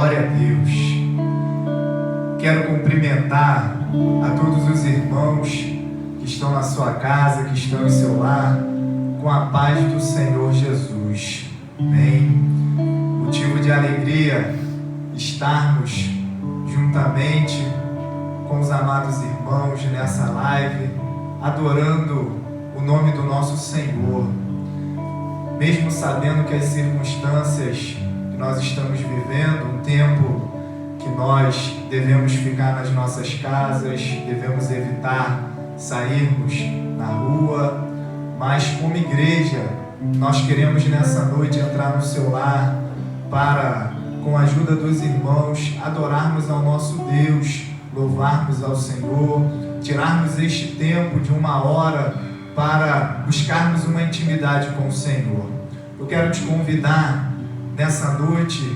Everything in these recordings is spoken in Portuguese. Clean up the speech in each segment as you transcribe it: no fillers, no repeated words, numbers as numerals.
Glória a Deus. Quero cumprimentar a todos os irmãos que estão na sua casa, que estão em seu lar, com a paz do Senhor Jesus. Amém. Motivo de alegria estarmos juntamente com os amados irmãos nessa live, adorando o nome do nosso Senhor. Mesmo sabendo que as circunstâncias que nós estamos vivendo, um tempo que nós devemos ficar nas nossas casas, devemos evitar sairmos na rua, mas como igreja, nós queremos nessa noite entrar no seu lar para, com a ajuda dos irmãos, adorarmos ao nosso Deus, louvarmos ao Senhor, tirarmos este tempo de 1 hora para buscarmos uma intimidade com o Senhor. Eu quero te convidar nessa noite,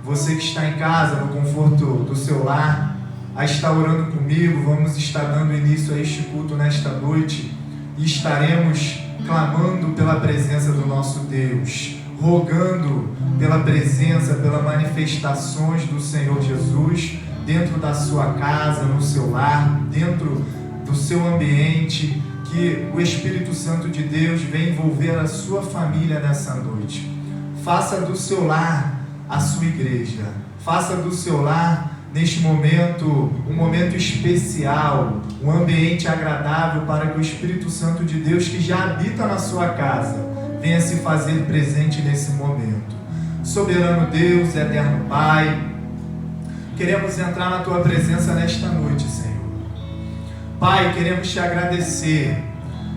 você que está em casa, no conforto do seu lar, a estar orando comigo. Vamos estar dando início a este culto nesta noite e estaremos clamando pela presença do nosso Deus, rogando pela presença, pelas manifestações do Senhor Jesus dentro da sua casa, no seu lar, dentro do seu ambiente, que o Espírito Santo de Deus venha envolver a sua família nessa noite. Faça do seu lar a sua igreja. Faça do seu lar, neste momento, um momento especial, um ambiente agradável para que o Espírito Santo de Deus, que já habita na sua casa, venha se fazer presente nesse momento. Soberano Deus, eterno Pai, queremos entrar na Tua presença nesta noite, Senhor. Pai, queremos Te agradecer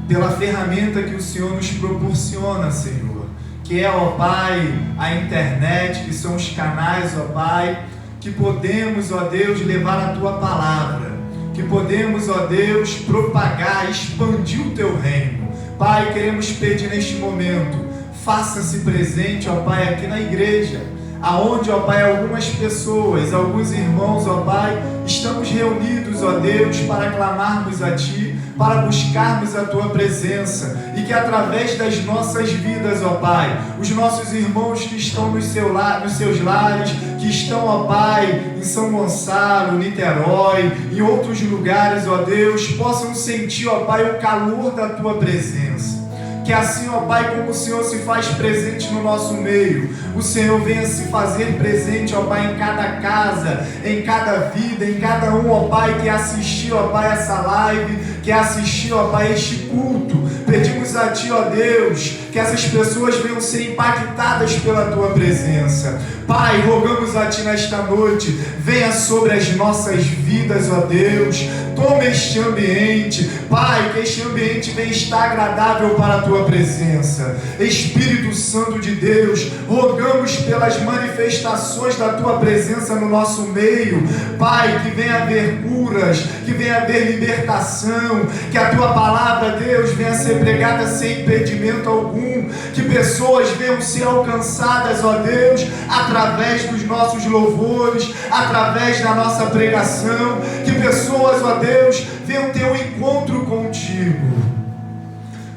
pela ferramenta que o Senhor nos proporciona, Senhor, que é, ó Pai, a internet, que são os canais, ó Pai, que podemos, ó Deus, levar a Tua palavra, que podemos, ó Deus, propagar, expandir o Teu reino. Pai, queremos pedir neste momento, faça-se presente, ó Pai, aqui na igreja, aonde, ó Pai, algumas pessoas, alguns irmãos, ó Pai, estamos reunidos, ó Deus, para clamarmos a Ti, para buscarmos a Tua presença, e que através das nossas vidas, ó Pai, os nossos irmãos que estão nos seus lares, que estão, ó Pai, em São Gonçalo, Niterói, em outros lugares, ó Deus, possam sentir, ó Pai, o calor da Tua presença. Que assim, ó Pai, como o Senhor se faz presente no nosso meio, o Senhor venha se fazer presente, ó Pai, em cada casa, em cada vida, em cada um, ó Pai, que assistiu, ó Pai, essa live, que assistiu, ó Pai, este culto. Pedimos a Ti, ó Deus, que essas pessoas venham ser impactadas pela Tua presença. Pai, rogamos a Ti nesta noite, venha sobre as nossas vidas, ó Deus, toma este ambiente, Pai, que este ambiente venha estar agradável para a Tua presença. Espírito Santo de Deus, rogamos pelas manifestações da Tua presença no nosso meio, Pai, que venha haver curas, que venha haver libertação, que a Tua palavra, Deus, venha ser pregada sem impedimento algum, que pessoas venham ser alcançadas, ó Deus, através dos nossos louvores, através da nossa pregação, que pessoas, ó Deus, venham ter um encontro contigo.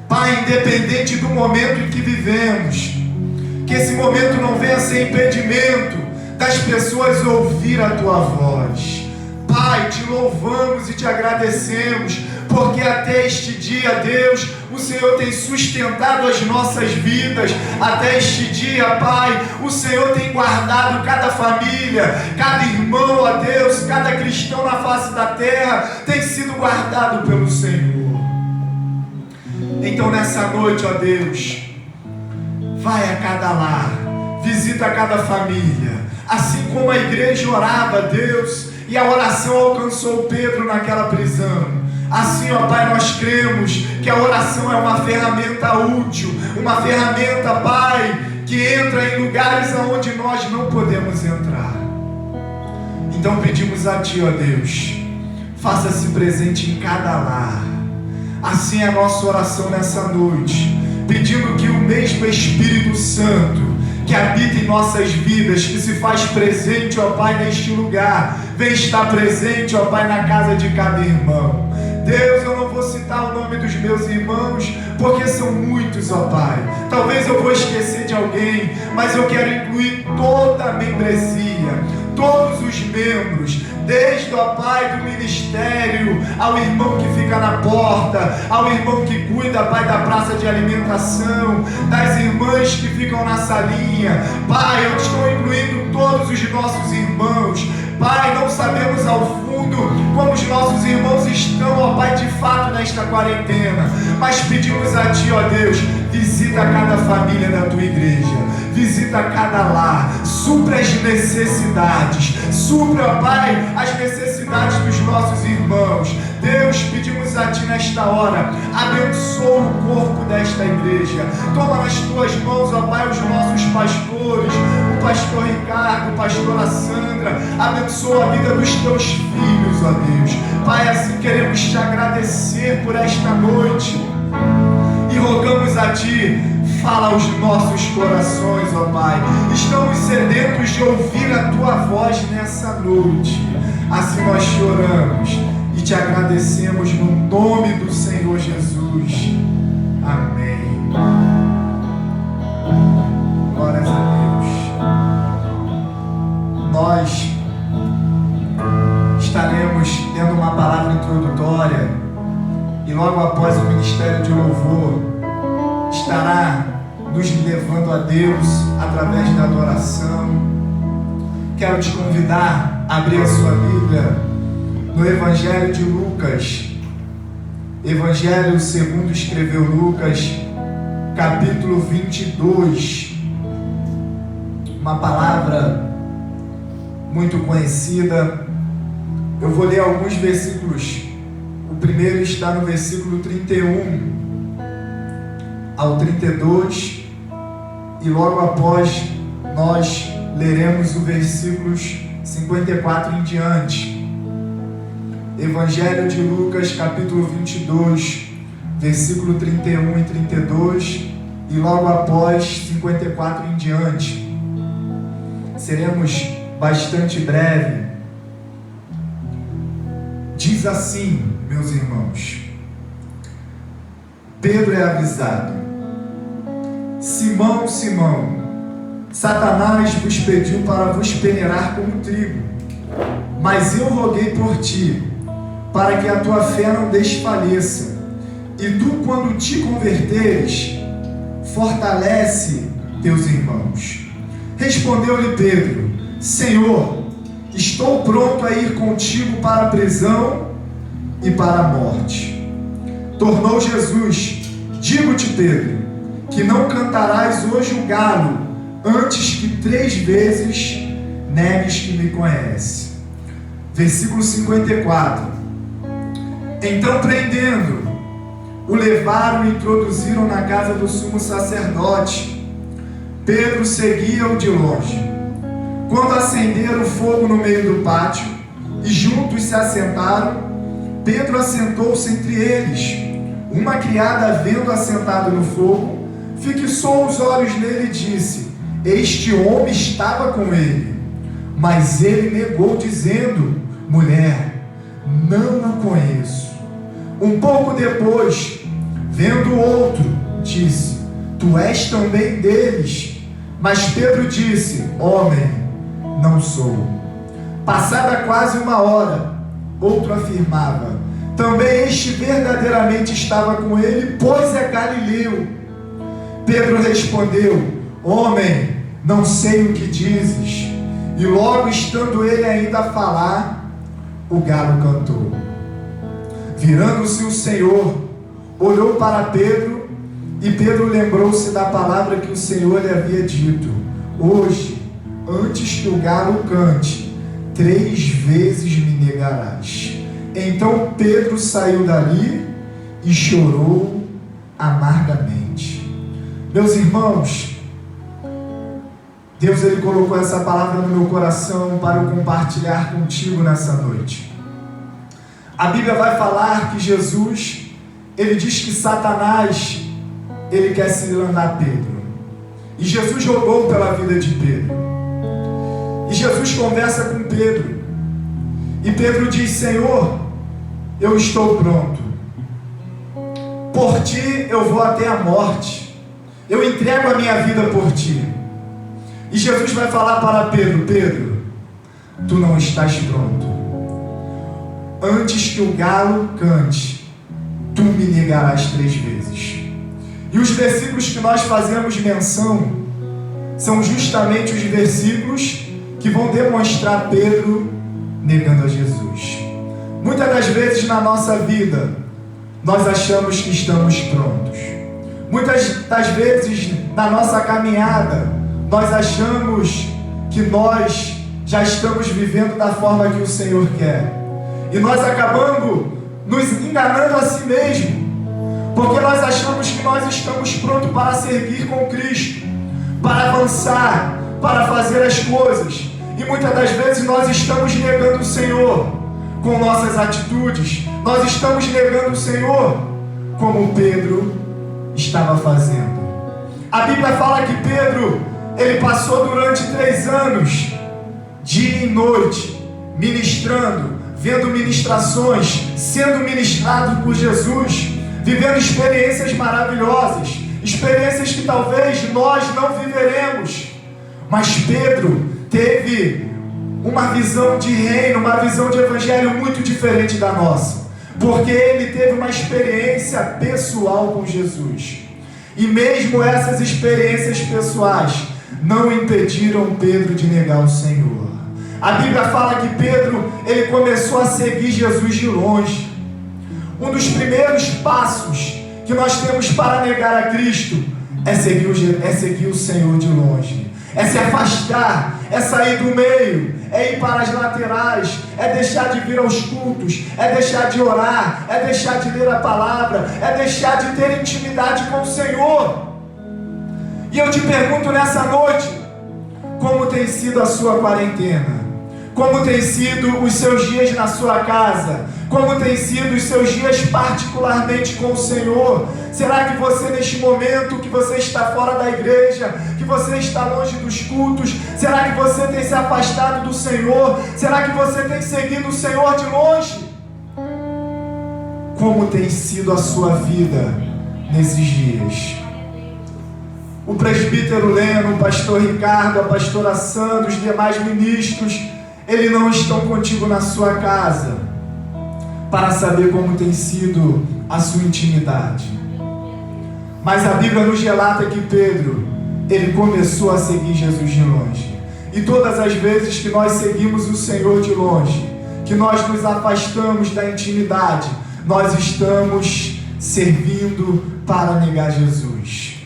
Pai, independente do momento em que vivemos, que esse momento não venha ser impedimento das pessoas ouvir a Tua voz. Pai, Te louvamos e Te agradecemos, porque até este dia, Deus, o Senhor tem sustentado as nossas vidas. Até este dia, Pai, o Senhor tem guardado cada família, cada irmão, ó Deus, cada cristão na face da terra tem sido guardado pelo Senhor. Então nessa noite, ó Deus, vai a cada lar, visita cada família, assim como a igreja orava, Deus, e a oração alcançou Pedro naquela prisão. Assim, ó Pai, nós cremos que a oração é uma ferramenta útil, uma ferramenta, Pai, que entra em lugares aonde nós não podemos entrar. Então pedimos a Ti, ó Deus, faça-se presente em cada lar. Assim é a nossa oração nessa noite, pedindo que o mesmo Espírito Santo que habita em nossas vidas, que se faz presente, ó Pai, neste lugar, vem estar presente, ó Pai, na casa de cada irmão. Deus, eu não vou citar o nome dos meus irmãos, porque são muitos, ó Pai. Talvez eu vou esquecer de alguém, mas eu quero incluir toda a membresia, todos os membros, desde o Pai do ministério, ao irmão que fica na porta, ao irmão que cuida, Pai, da praça de alimentação, das irmãs que ficam na salinha. Pai, eu estou incluindo todos os nossos irmãos. Pai, não sabemos ao fundo como os nossos irmãos estão, ó Pai, de fato nesta quarentena, mas pedimos a Ti, ó Deus, visita cada família da Tua igreja, visita cada lar, supra as necessidades, supra, ó Pai, as necessidades dos nossos irmãos. Deus, pedimos a Ti nesta hora, abençoa o corpo desta igreja, toma nas Tuas mãos, ó Pai, os nossos pastores, o pastor Ricardo, a pastora Sandra, abençoa a vida dos Teus filhos, ó Deus. Pai, assim queremos Te agradecer por esta noite e rogamos a Ti, fala aos nossos corações, ó Pai. Estamos sedentos de ouvir a Tua voz nessa noite. Assim nós Te oramos e Te agradecemos no nome do Senhor Jesus. Amém. Glórias a Deus. Nós estaremos tendo uma palavra introdutória e logo após o ministério de louvor estará nos levando a Deus através da adoração. Quero te convidar a abrir a sua Bíblia no Evangelho de Lucas, Evangelho segundo escreveu Lucas, capítulo 22, uma palavra muito conhecida. Eu vou ler alguns versículos. O primeiro está no versículo 31 ao 32 e logo após nós leremos os versículos 54 em diante. Evangelho de Lucas, capítulo 22, versículo 31 e 32 e logo após 54 em diante. Seremos bastante breve. Diz assim, meus irmãos: Pedro é avisado: Simão, Simão, Satanás vos pediu para vos peneirar como trigo, mas eu roguei por ti, para que a tua fé não desfaleça, e tu, quando te converteres, fortalece teus irmãos. Respondeu-lhe Pedro: Senhor, estou pronto a ir contigo para a prisão e para a morte. Tornou Jesus: Digo-te, Pedro, que não cantarás hoje o galo, antes que 3 vezes negues que me conhece. Versículo 54. Então, prendendo, o levaram e introduziram na casa do sumo sacerdote. Pedro seguia-o de longe. Quando acenderam o fogo no meio do pátio e juntos se assentaram, Pedro assentou-se entre eles. Uma criada, vendo assentado no fogo, fixou os olhos nele e disse: Este homem estava com ele. Mas ele negou, dizendo: Mulher, não o conheço. Um pouco depois, vendo outro, disse: Tu és também deles. Mas Pedro disse: Homem, não sou. Passada quase 1 hora, outro afirmava: Também este verdadeiramente estava com ele, pois é galileu. Pedro respondeu: Homem, não sei o que dizes. E logo estando ele ainda a falar, o galo cantou. Virando-se o Senhor, olhou para Pedro, e Pedro lembrou-se da palavra que o Senhor lhe havia dito: Hoje, antes que o galo cante, 3 vezes me negarás. Então Pedro saiu dali e chorou amargamente. Meus irmãos, Deus ele colocou essa palavra no meu coração para eu compartilhar contigo nessa noite. A Bíblia vai falar que Jesus, ele diz que Satanás, ele quer cilanar Pedro. E Jesus jogou pela vida de Pedro. E Jesus conversa com Pedro. E Pedro diz: Senhor, eu estou pronto. Por ti eu vou até a morte. Eu entrego a minha vida por ti. E Jesus vai falar para Pedro: Pedro, tu não estás pronto. Antes que o galo cante, tu me negarás 3 vezes. E os versículos que nós fazemos menção são justamente os versículos que vão demonstrar Pedro negando a Jesus. Muitas das vezes na nossa vida, nós achamos que estamos prontos. Muitas das vezes na nossa caminhada, nós achamos que nós já estamos vivendo da forma que o Senhor quer. E nós acabamos nos enganando a si mesmo, porque nós achamos que nós estamos prontos para seguir com Cristo, para avançar, para fazer as coisas. E muitas das vezes nós estamos negando o Senhor com nossas atitudes. Nós estamos negando o Senhor como Pedro estava fazendo. A Bíblia fala que Pedro, ele passou durante 3 anos, dia e noite, ministrando, vendo ministrações, sendo ministrado por Jesus, vivendo experiências maravilhosas, experiências que talvez nós não viveremos. Mas Pedro teve uma visão de reino, uma visão de evangelho muito diferente da nossa, porque ele teve uma experiência pessoal com Jesus. E mesmo essas experiências pessoais não impediram Pedro de negar o Senhor. A Bíblia fala que Pedro, ele começou a seguir Jesus de longe. Um dos primeiros passos que nós temos para negar a Cristo é seguir o Senhor de longe. É se afastar, é sair do meio, é ir para as laterais, é deixar de vir aos cultos, é deixar de orar, é deixar de ler a palavra, é deixar de ter intimidade com o Senhor. E eu te pergunto nessa noite, como tem sido a sua quarentena? Como tem sido os seus dias na sua casa? Como tem sido os seus dias particularmente com o Senhor? Será que você, neste momento que você está fora da igreja, que você está longe dos cultos, será que você tem se afastado do Senhor? Será que você tem seguido o Senhor de longe? Como tem sido a sua vida nesses dias? O presbítero Leno, o pastor Ricardo, a pastora Sandra, os demais ministros, eles não estão contigo na sua casa para saber como tem sido a sua intimidade. Mas a Bíblia nos relata que Pedro, ele começou a seguir Jesus de longe. E todas as vezes que nós seguimos o Senhor de longe, que nós nos afastamos da intimidade, nós estamos servindo para negar Jesus.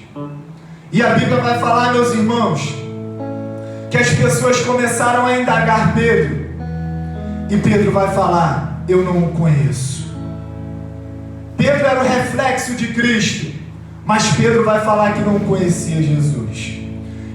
E a Bíblia vai falar, meus irmãos, que as pessoas começaram a indagar Pedro. E Pedro vai falar: eu não o conheço. Pedro era o reflexo de Cristo, mas Pedro vai falar que não conhecia Jesus.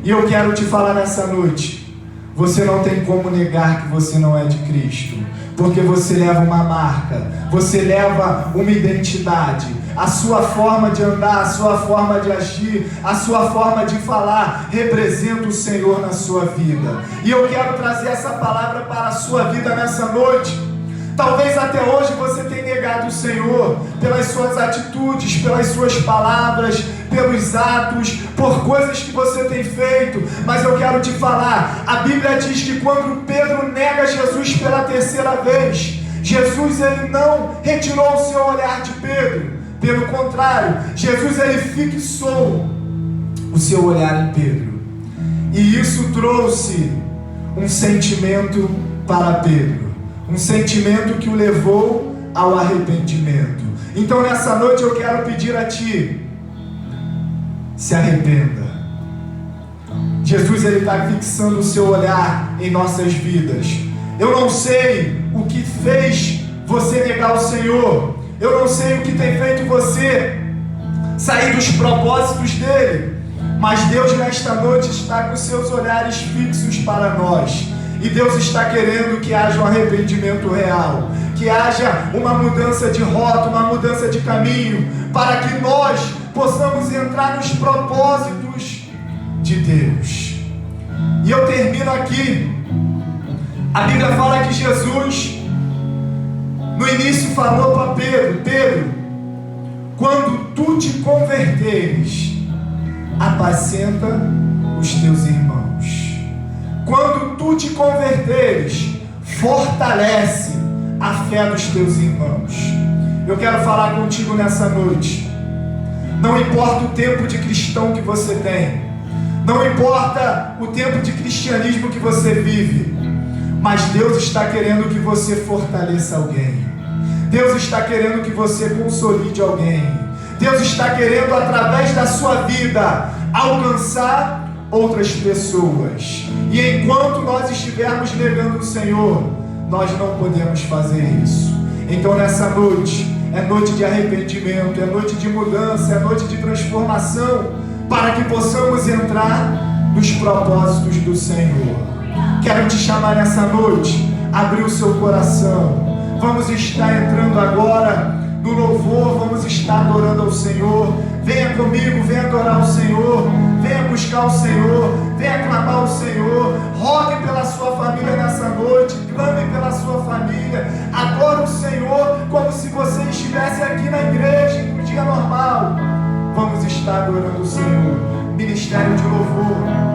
E eu quero te falar nessa noite: você não tem como negar que você não é de Cristo, porque você leva uma marca, você leva uma identidade. A sua forma de andar, a sua forma de agir, a sua forma de falar representa o Senhor na sua vida. E eu quero trazer essa palavra para a sua vida nessa noite. Talvez até hoje você tenha negado o Senhor pelas suas atitudes, pelas suas palavras, pelos atos, por coisas que você tem feito. Mas eu quero te falar, a Bíblia diz que quando Pedro nega Jesus pela 3ª vez, Jesus, ele não retirou o seu olhar de Pedro. Pelo contrário, Jesus, ele fixou o seu olhar em Pedro. E isso trouxe um sentimento para Pedro. Um sentimento que o levou ao arrependimento. Então nessa noite eu quero pedir a ti: se arrependa. Jesus, ele está fixando o seu olhar em nossas vidas. Eu não sei o que fez você negar o Senhor. Eu não sei o que tem feito você sair dos propósitos dele. Mas Deus nesta noite está com seus olhares fixos para nós. E Deus está querendo que haja um arrependimento real, que haja uma mudança de rota, uma mudança de caminho, para que nós possamos entrar nos propósitos de Deus. E eu termino aqui. A Bíblia fala que Jesus, no início, falou para Pedro: Pedro, quando tu te converteres, apacenta os teus irmãos. Quando tu tu te converteres, fortalece a fé dos teus irmãos. Eu quero falar contigo nessa noite. Não importa o tempo de cristão que você tem, não importa o tempo de cristianismo que você vive, mas Deus está querendo que você fortaleça alguém. Deus está querendo que você consolide alguém. Deus está querendo, através da sua vida, alcançar outras pessoas. E enquanto nós estivermos negando o Senhor, nós não podemos fazer isso. Então nessa noite, é noite de arrependimento, é noite de mudança, é noite de transformação, para que possamos entrar nos propósitos do Senhor. Quero te chamar nessa noite, abrir o seu coração. Vamos estar entrando agora no louvor, vamos estar adorando ao Senhor. Venha comigo, venha adorar o Senhor, venha buscar o Senhor, venha clamar ao Senhor. Rogue pela sua família nessa noite, clame pela sua família. Adore o Senhor como se você estivesse aqui na igreja em um dia normal. Vamos estar adorando o Senhor. Ministério de louvor.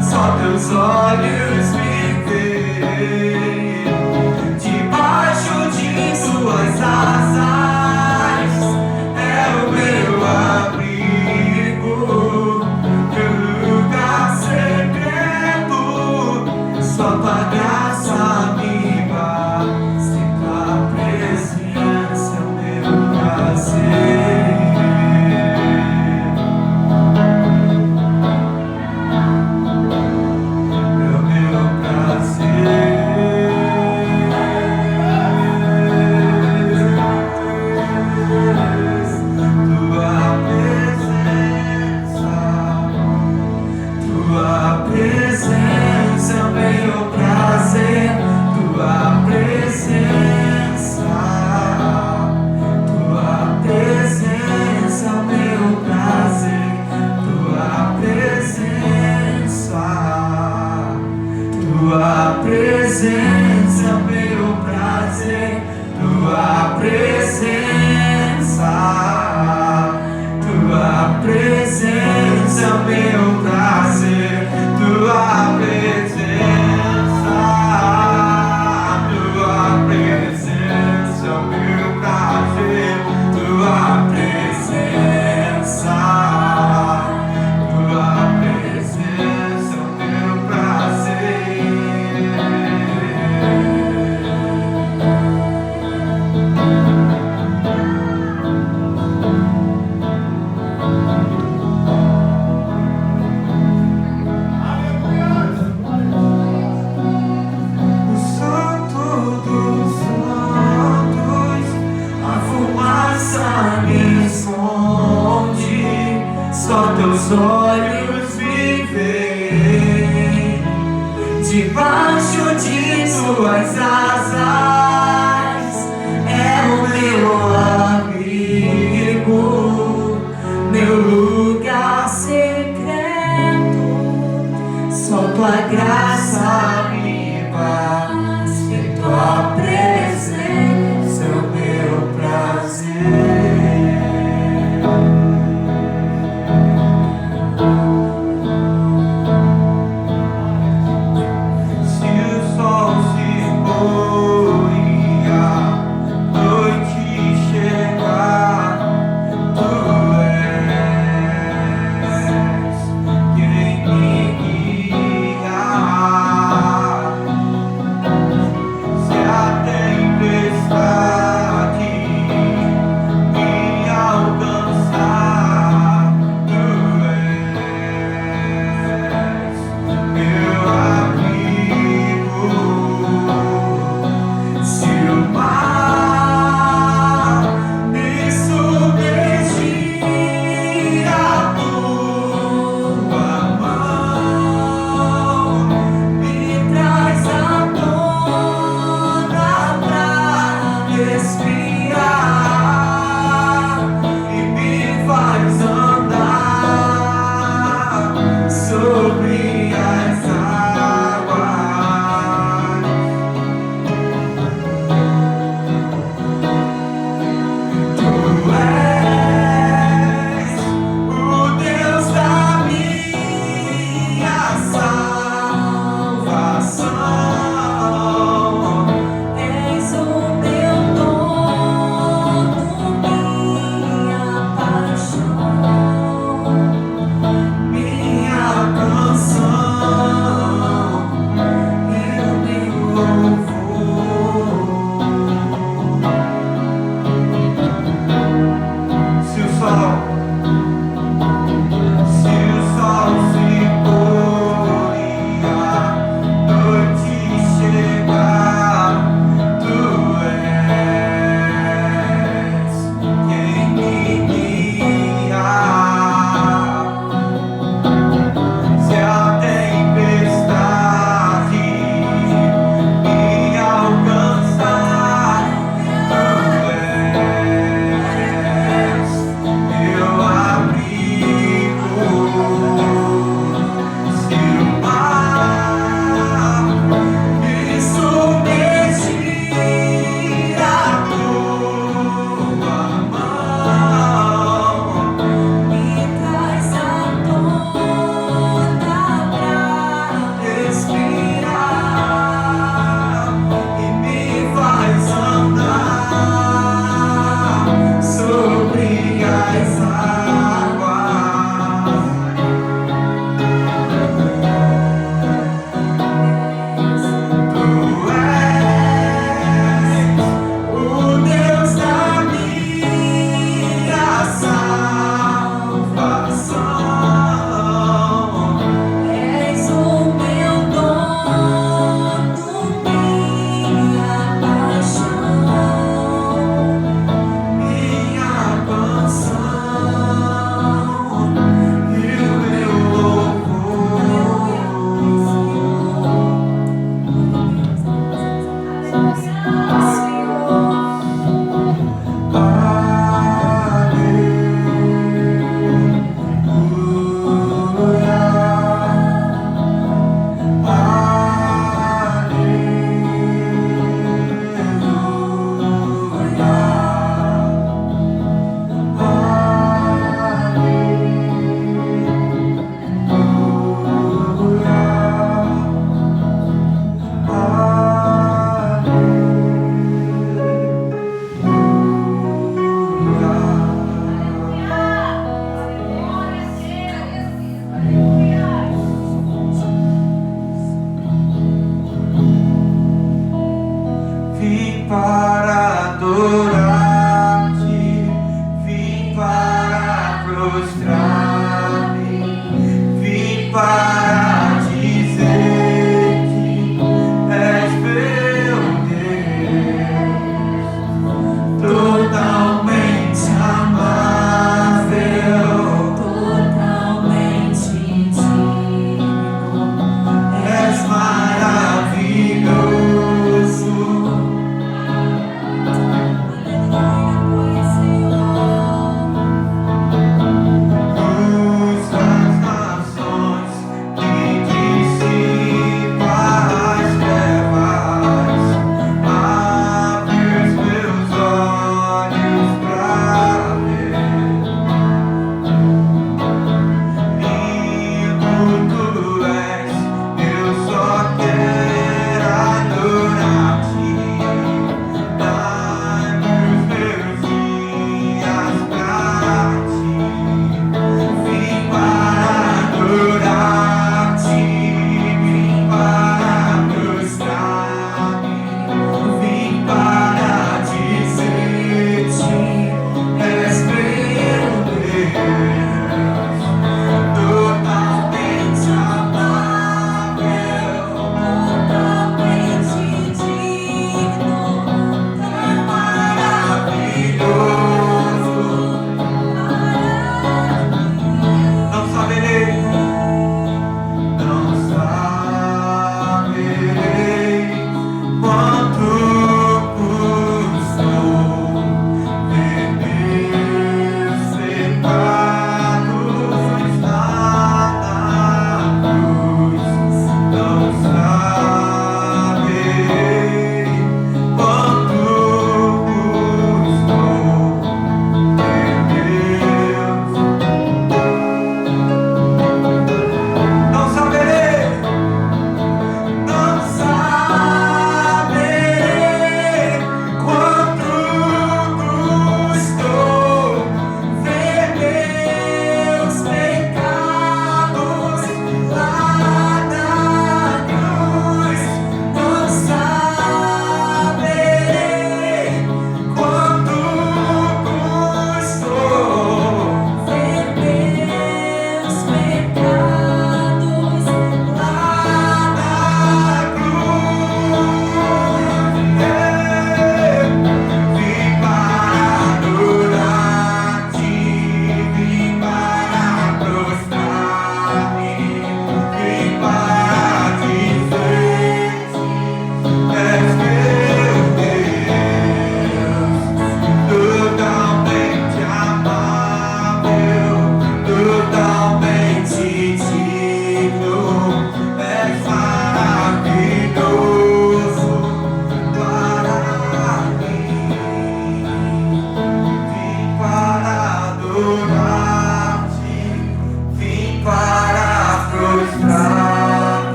Só teus olhos me presença é o meu prazer, tua presença, tua presença é o meu prazer, tua presença, tua presença é o meu prazer. Só teus olhos me veem, debaixo de tuas asas é o meu abrigo, meu lugar secreto. Só tua graça me basta, e tua presença é o meu prazer. Até para dizer que és meu Deus, totalmente amável, totalmente digno, és maravilhoso. aleluia, Senhor. Luz das nações,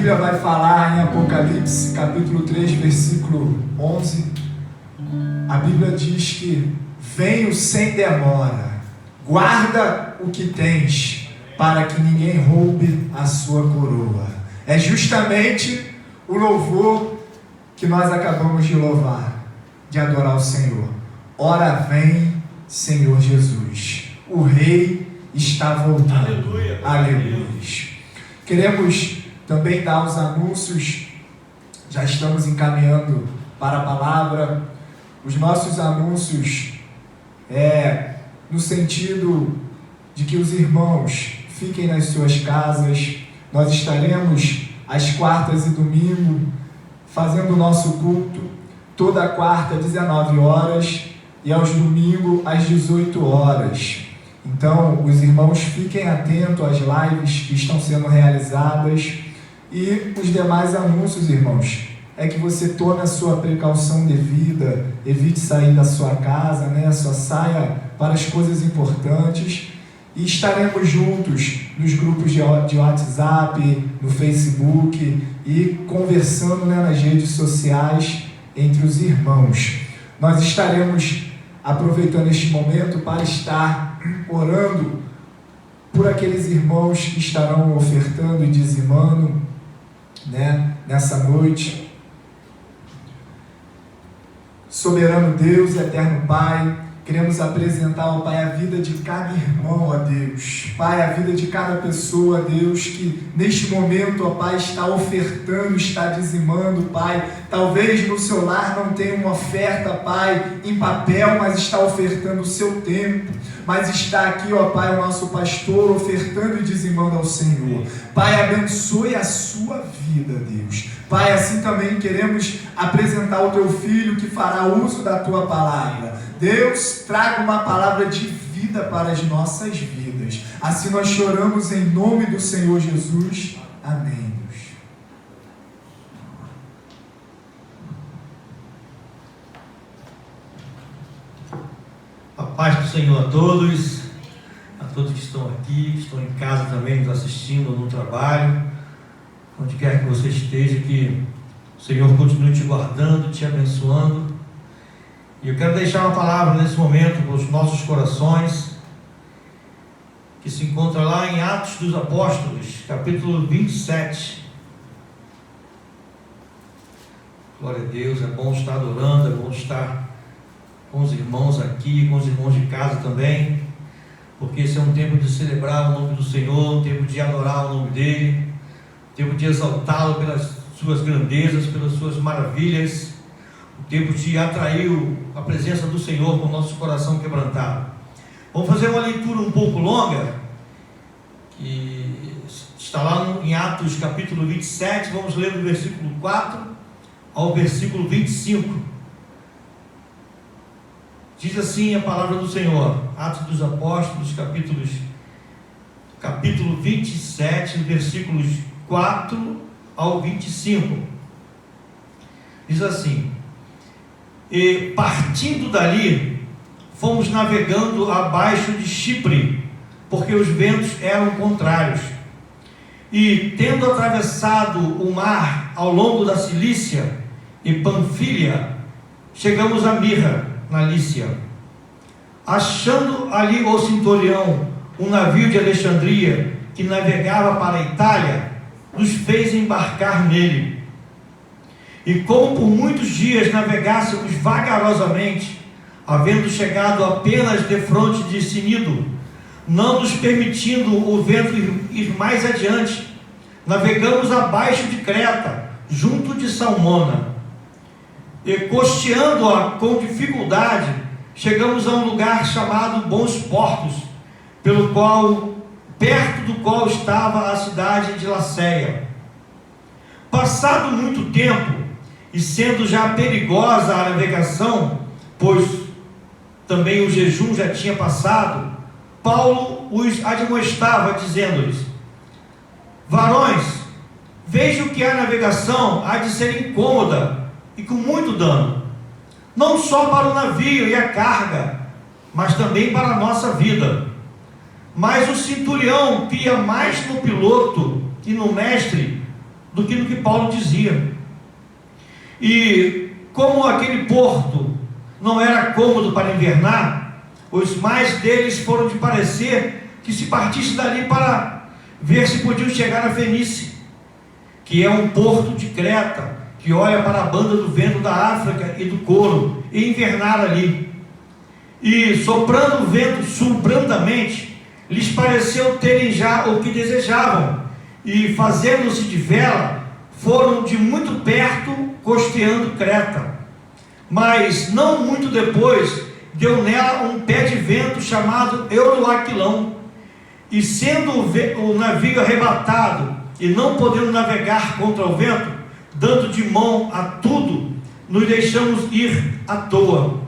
Bíblia vai falar em Apocalipse, capítulo 3, versículo 11. A Bíblia diz que venho sem demora, guarda o que tens, para que ninguém roube a sua coroa. É justamente o louvor que nós acabamos de louvar, de adorar o Senhor. Ora vem, Senhor Jesus, o Rei está voltando. Aleluia. Aleluia. Queremos também dar os anúncios, já estamos encaminhando para a palavra. Os nossos anúncios no sentido de que os irmãos fiquem nas suas casas. Nós estaremos às quartas e domingo fazendo o nosso culto, toda quarta às 19 horas e aos domingos às 18 horas. Então, os irmãos fiquem atentos às lives que estão sendo realizadas. E os demais anúncios, irmãos, é que você tome a sua precaução devida, evite sair da sua casa, só saia para as coisas importantes. E estaremos juntos nos grupos de WhatsApp, no Facebook e conversando nas redes sociais entre os irmãos. Nós estaremos aproveitando este momento para estar orando por aqueles irmãos que estarão ofertando e dizimando, nessa noite. Soberano Deus e eterno Pai, queremos apresentar, ó Pai, a vida de cada irmão, ó Deus. Pai, a vida de cada pessoa, Deus, que neste momento, ó Pai, está ofertando, está dizimando, Pai. Talvez no seu lar não tenha uma oferta, Pai, em papel, mas está ofertando o seu tempo. Mas está aqui, ó Pai, o nosso pastor ofertando e dizimando ao Senhor. Pai, abençoe a sua vida, Deus. Pai, assim também queremos apresentar o Teu Filho que fará uso da Tua palavra. Deus, traga uma palavra de vida para as nossas vidas. Assim nós choramos em nome do Senhor Jesus. Amém. A paz do Senhor a todos que estão aqui, que estão em casa também nos assistindo no trabalho, onde quer que você esteja, que o Senhor continue te guardando, te abençoando. E eu quero deixar uma palavra nesse momento para os nossos corações, que se encontra lá em Atos dos Apóstolos, capítulo 27. Glória a Deus, é bom estar adorando, é bom estar com os irmãos aqui, com os irmãos de casa também, porque esse é um tempo de celebrar o nome do Senhor, um tempo de adorar o nome dEle, um tempo de exaltá-lo pelas suas grandezas, pelas suas maravilhas, um tempo de atrair a presença do Senhor com o nosso coração quebrantado. Vamos fazer uma leitura um pouco longa, que está lá em Atos capítulo 27, vamos ler do versículo 4 ao versículo 25. Diz assim a palavra do Senhor, Atos dos Apóstolos, capítulo 27, versículos 4 ao 25. Diz assim: E partindo dali, fomos navegando abaixo de Chipre, porque os ventos eram contrários. E tendo atravessado o mar ao longo da Cilícia e Panfilha, chegamos a Mirra, na Lícia. Achando ali o centurião um navio de Alexandria que navegava para a Itália, nos fez embarcar nele. E como por muitos dias navegássemos vagarosamente, havendo chegado apenas defronte de Sinido, não nos permitindo o vento ir mais adiante, navegamos abaixo de Creta, junto de Salmona. E costeando-a com dificuldade, chegamos a um lugar chamado Bons Portos, perto do qual estava a cidade de Laceia. Passado muito tempo, e sendo já perigosa a navegação, pois também o jejum já tinha passado, Paulo os admoestava, dizendo-lhes: Varões, vejo que a navegação há de ser incômoda e com muito dano, não só para o navio e a carga, mas também para a nossa vida. Mas o centurião pia mais no piloto que no mestre, do que no que Paulo dizia. E como aquele porto não era cômodo para invernar, os mais deles foram de parecer que se partisse dali para ver se podiam chegar a Fenícia, que é um porto de Creta, que olha para a banda do vento da África e do Coro, e invernar ali. E soprando o vento sul brandamente, lhes pareceu terem já o que desejavam, e fazendo-se de vela, foram de muito perto costeando Creta. Mas não muito depois, deu nela um pé de vento chamado Euroaquilão, e sendo o navio arrebatado e não podendo navegar contra o vento, dando de mão a tudo, nos deixamos ir à toa.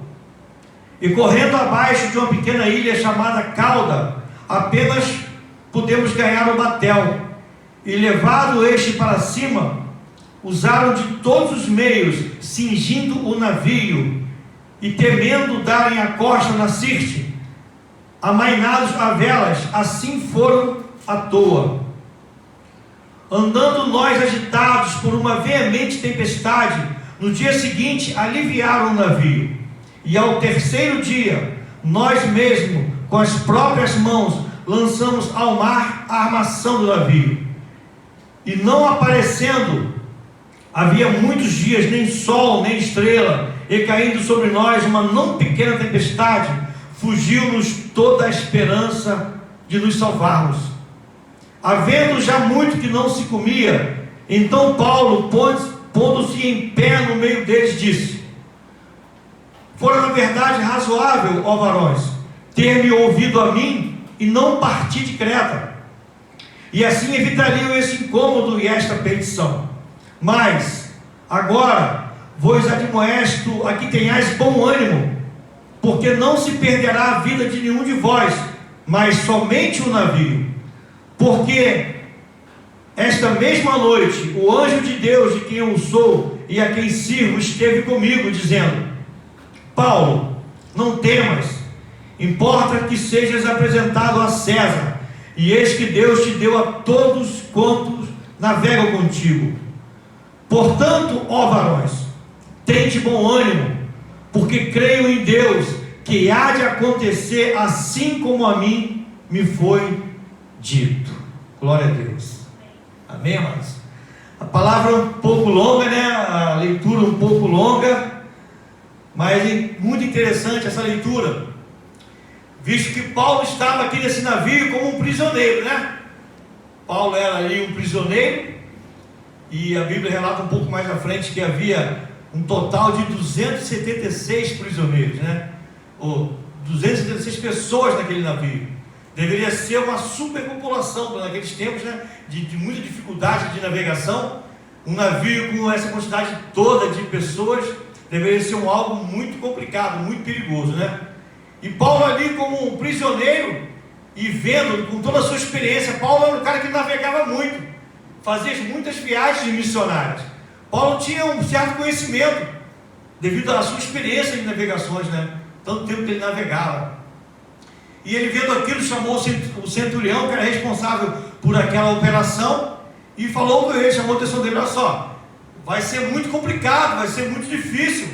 E correndo abaixo de uma pequena ilha chamada Cauda, apenas pudemos ganhar o batel. E levado este para cima, usaram de todos os meios, cingindo o navio, e temendo darem a costa na Sirte, amainados a velas, assim foram à toa. Andando nós agitados por uma veemente tempestade, no dia seguinte aliviaram o navio. E ao terceiro dia, nós mesmos, com as próprias mãos, lançamos ao mar a armação do navio. E não aparecendo, havia muitos dias, nem sol, nem estrela, e caindo sobre nós uma não pequena tempestade, fugiu-nos toda a esperança de nos salvarmos. Havendo já muito que não se comia, então Paulo, pondo-se em pé no meio deles, disse: fora na verdade razoável, ó varões, ter-me ouvido a mim e não partir de Creta, e assim evitariam esse incômodo e esta petição. Mas agora vos admoesto a que tenhais bom ânimo, porque não se perderá a vida de nenhum de vós, mas somente o navio. Porque esta mesma noite o anjo de Deus, de quem eu sou e a quem sirvo, esteve comigo, dizendo: Paulo, não temas, importa que sejas apresentado a César, e eis que Deus te deu a todos quantos navegam contigo. Portanto, ó varões, tende bom ânimo, porque creio em Deus, que há de acontecer assim como a mim me foi dito. Glória a Deus. Amém, amados? A palavra é um pouco longa, né? A leitura um pouco longa, mas é muito interessante essa leitura, visto que Paulo estava aqui nesse navio como um prisioneiro, né? Paulo era ali um prisioneiro, e a Bíblia relata um pouco mais à frente que havia um total de 276 prisioneiros, né? Ou 276 pessoas naquele navio. Deveria ser uma superpopulação naqueles tempos, né? De muita dificuldade de navegação. Um navio com essa quantidade toda de pessoas deveria ser algo muito complicado, muito perigoso, né? E Paulo ali como um prisioneiro, e vendo com toda a sua experiência, Paulo era um cara que navegava muito, fazia muitas viagens missionárias. Paulo tinha um certo conhecimento, devido à sua experiência de navegações, né? Tanto tempo que ele navegava. E ele, vendo aquilo, chamou o centurião, que era responsável por aquela operação, e falou com ele, chamou a atenção dele: olha só, vai ser muito complicado, vai ser muito difícil.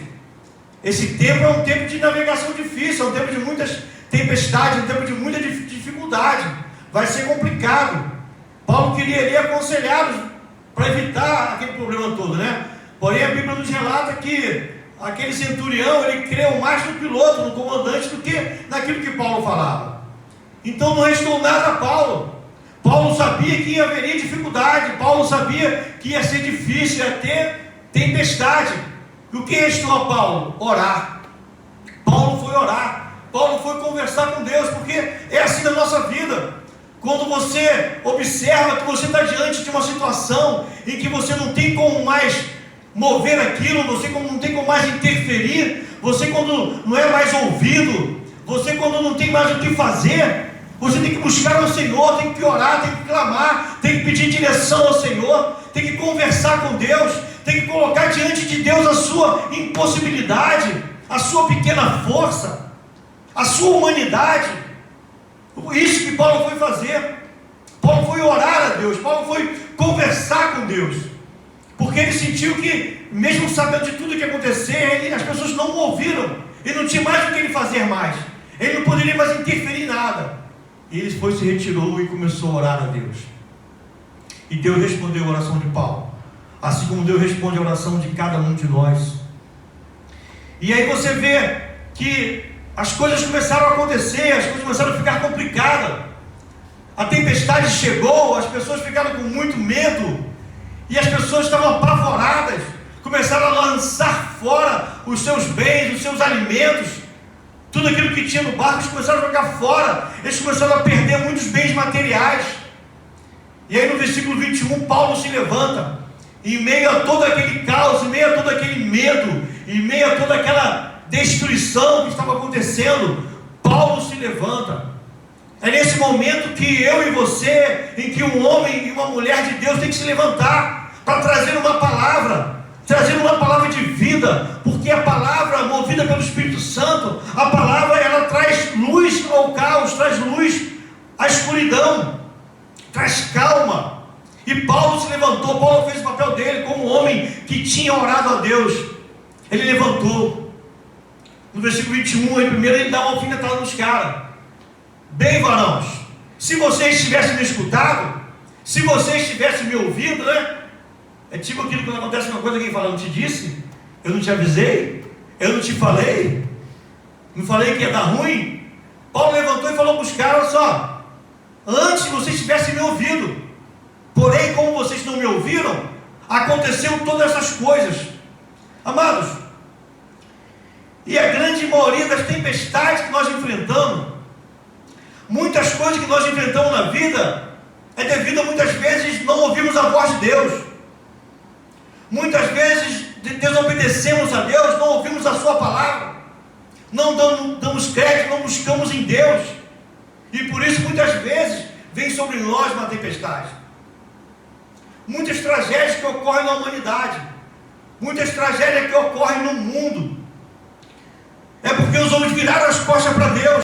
Esse tempo é um tempo de navegação difícil, é um tempo de muitas tempestades, um tempo de muita dificuldade, vai ser complicado. Paulo queria ali aconselhá-los para evitar aquele problema todo, né? Porém, a Bíblia nos relata que aquele centurião, ele creu mais no piloto, no comandante, do que naquilo que Paulo falava. Então não restou nada a Paulo. Paulo sabia que haveria dificuldade, Paulo sabia que ia ser difícil, ia ter tempestade. E o que restou a Paulo? Orar. Paulo foi orar, Paulo foi conversar com Deus, porque é assim na nossa vida. Quando você observa que você está diante de uma situação em que você não tem como mais mover aquilo, você não tem como mais interferir, você quando não é mais ouvido, você quando não tem mais o que fazer, você tem que buscar ao Senhor, tem que orar, tem que clamar, tem que pedir direção ao Senhor, tem que conversar com Deus, tem que colocar diante de Deus a sua impossibilidade, a sua pequena força, a sua humanidade. Isso que Paulo foi fazer. Paulo foi orar a Deus, Paulo foi conversar com Deus. porque ele sentiu que, mesmo sabendo de tudo que ia acontecer, as pessoas não o ouviram, ele não tinha mais o que ele fazer mais, ele não poderia mais interferir em nada. E ele foi, se retirou e começou a orar a Deus. E Deus respondeu a oração de Paulo, assim como Deus responde a oração de cada um de nós. E aí você vê que as coisas começaram a acontecer, as coisas começaram a ficar complicadas. A tempestade chegou, as pessoas ficaram com muito medo, e as pessoas estavam apavoradas, começaram a lançar fora os seus bens, os seus alimentos, tudo aquilo que tinha no barco, eles começaram a jogar fora, eles começaram a perder muitos bens materiais. E aí no versículo 21, Paulo se levanta, em meio a todo aquele caos, em meio a todo aquele medo, em meio a toda aquela destruição que estava acontecendo, Paulo se levanta. É nesse momento que eu e você, em que um homem e uma mulher de Deus tem que se levantar para trazer uma palavra de vida, porque a palavra movida pelo Espírito Santo, a palavra ela traz luz ao caos, traz luz à escuridão, traz calma. E Paulo se levantou, Paulo fez o papel dele como homem que tinha orado a Deus. Ele levantou. No versículo 21, primeiro ele dá uma alfinetada nos caras. Bem, varões, se vocês tivessem me escutado, se vocês tivessem me ouvido, né? É tipo aquilo quando acontece uma coisa, alguém fala, eu não te disse, eu não te avisei, eu não te falei, não falei que ia dar ruim. Paulo levantou e falou para os caras, olha só, antes vocês tivessem me ouvido, porém como vocês não me ouviram, aconteceu todas essas coisas. Amados, e a grande maioria das tempestades que nós enfrentamos, muitas coisas que nós enfrentamos na vida, é devido a muitas vezes não ouvirmos a voz de Deus. Muitas vezes desobedecemos a Deus, não ouvimos a sua palavra, não damos crédito, não buscamos em Deus. E por isso muitas vezes vem sobre nós uma tempestade. Muitas tragédias que ocorrem na humanidade, muitas tragédias que ocorrem no mundo, é porque os homens viraram as costas para Deus.